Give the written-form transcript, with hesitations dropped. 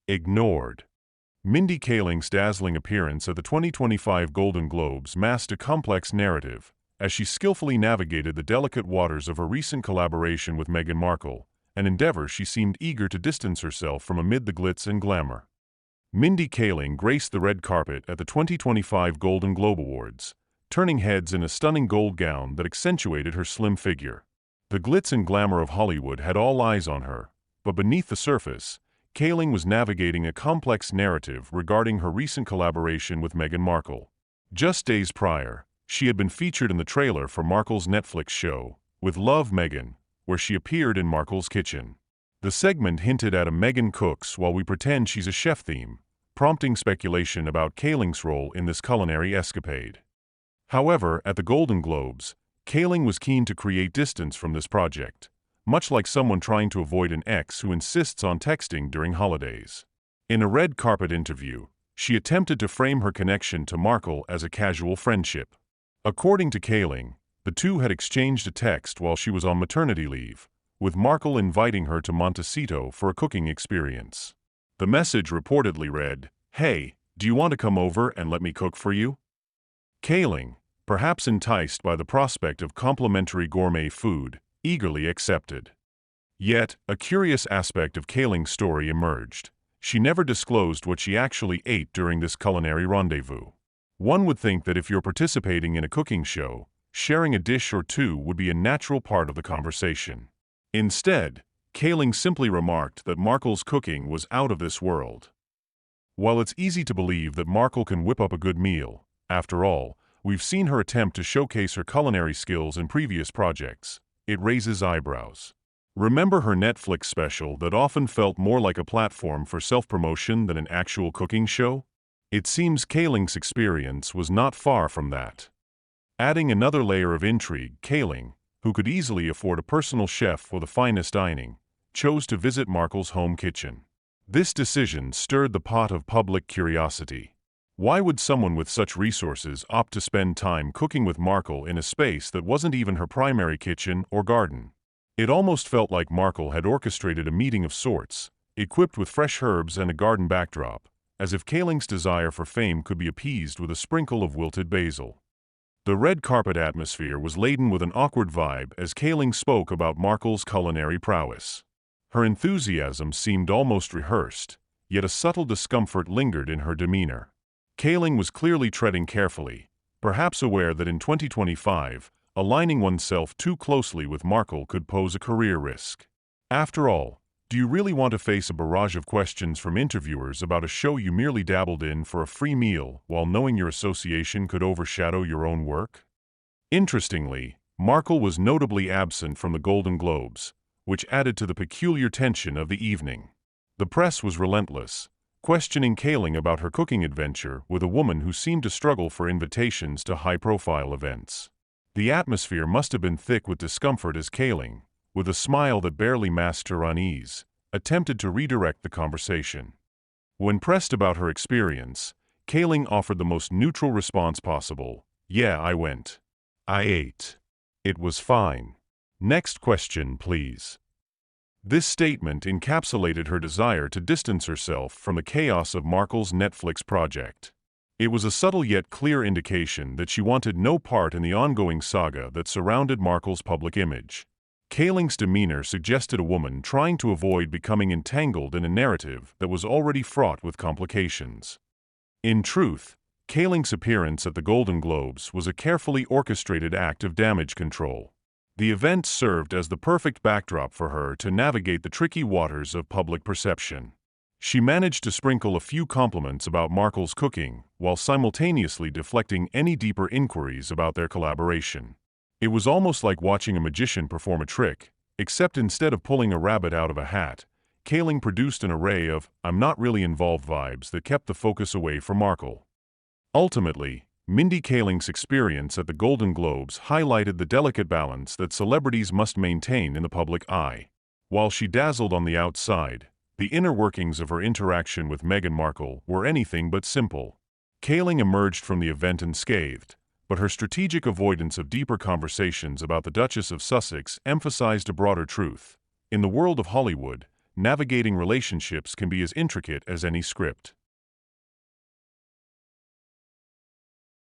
Ignored. Mindy Kaling's dazzling appearance at the 2025 Golden Globes masked a complex narrative, as she skillfully navigated the delicate waters of her recent collaboration with Meghan Markle, an endeavor she seemed eager to distance herself from amid the glitz and glamour. Mindy Kaling graced the red carpet at the 2025 Golden Globe Awards, turning heads in a stunning gold gown that accentuated her slim figure. The glitz and glamour of Hollywood had all eyes on her, but beneath the surface, Kaling was navigating a complex narrative regarding her recent collaboration with Meghan Markle. Just days prior, she had been featured in the trailer for Markle's Netflix show, With Love, Meghan, where she appeared in Markle's kitchen. The segment hinted at a Meghan cooks while we pretend she's a chef theme, prompting speculation about Kaling's role in this culinary escapade. However, at the Golden Globes, Kaling was keen to create distance from this project, much like someone trying to avoid an ex who insists on texting during holidays. In a red carpet interview, she attempted to frame her connection to Markle as a casual friendship. According to Kaling, the two had exchanged a text while she was on maternity leave, with Markle inviting her to Montecito for a cooking experience. The message reportedly read, "Hey, do you want to come over and let me cook for you?" Kaling, perhaps enticed by the prospect of complimentary gourmet food, eagerly accepted. Yet, a curious aspect of Kaling's story emerged. She never disclosed what she actually ate during this culinary rendezvous. One would think that if you're participating in a cooking show, sharing a dish or two would be a natural part of the conversation. Instead, Kaling simply remarked that Markle's cooking was out of this world. While it's easy to believe that Markle can whip up a good meal, after all, we've seen her attempt to showcase her culinary skills in previous projects, it raises eyebrows. Remember her Netflix special that often felt more like a platform for self-promotion than an actual cooking show? It seems Kaling's experience was not far from that. Adding another layer of intrigue, Kaling, who could easily afford a personal chef for the finest dining, chose to visit Markle's home kitchen. This decision stirred the pot of public curiosity. Why would someone with such resources opt to spend time cooking with Markle in a space that wasn't even her primary kitchen or garden? It almost felt like Markle had orchestrated a meeting of sorts, equipped with fresh herbs and a garden backdrop, as if Kaling's desire for fame could be appeased with a sprinkle of wilted basil. The red carpet atmosphere was laden with an awkward vibe as Kaling spoke about Markle's culinary prowess. Her enthusiasm seemed almost rehearsed, yet a subtle discomfort lingered in her demeanor. Kaling was clearly treading carefully, perhaps aware that in 2025, aligning oneself too closely with Markle could pose a career risk. After all, do you really want to face a barrage of questions from interviewers about a show you merely dabbled in for a free meal while knowing your association could overshadow your own work? Interestingly, Markle was notably absent from the Golden Globes, which added to the peculiar tension of the evening. The press was relentless, questioning Kaling about her cooking adventure with a woman who seemed to struggle for invitations to high-profile events. The atmosphere must have been thick with discomfort as Kaling, with a smile that barely masked her unease, attempted to redirect the conversation. When pressed about her experience, Kaling offered the most neutral response possible. "Yeah, I went. I ate. It was fine. Next question, please." This statement encapsulated her desire to distance herself from the chaos of Markle's Netflix project. It was a subtle yet clear indication that she wanted no part in the ongoing saga that surrounded Markle's public image. Kaling's demeanor suggested a woman trying to avoid becoming entangled in a narrative that was already fraught with complications. In truth, Kaling's appearance at the Golden Globes was a carefully orchestrated act of damage control. The event served as the perfect backdrop for her to navigate the tricky waters of public perception. She managed to sprinkle a few compliments about Markle's cooking, while simultaneously deflecting any deeper inquiries about their collaboration. It was almost like watching a magician perform a trick, except instead of pulling a rabbit out of a hat, Kaling produced an array of "I'm not really involved" vibes that kept the focus away from Markle. Ultimately, Mindy Kaling's experience at the Golden Globes highlighted the delicate balance that celebrities must maintain in the public eye. While she dazzled on the outside, the inner workings of her interaction with Meghan Markle were anything but simple. Kaling emerged from the event unscathed, but her strategic avoidance of deeper conversations about the Duchess of Sussex emphasized a broader truth. In the world of Hollywood, navigating relationships can be as intricate as any script.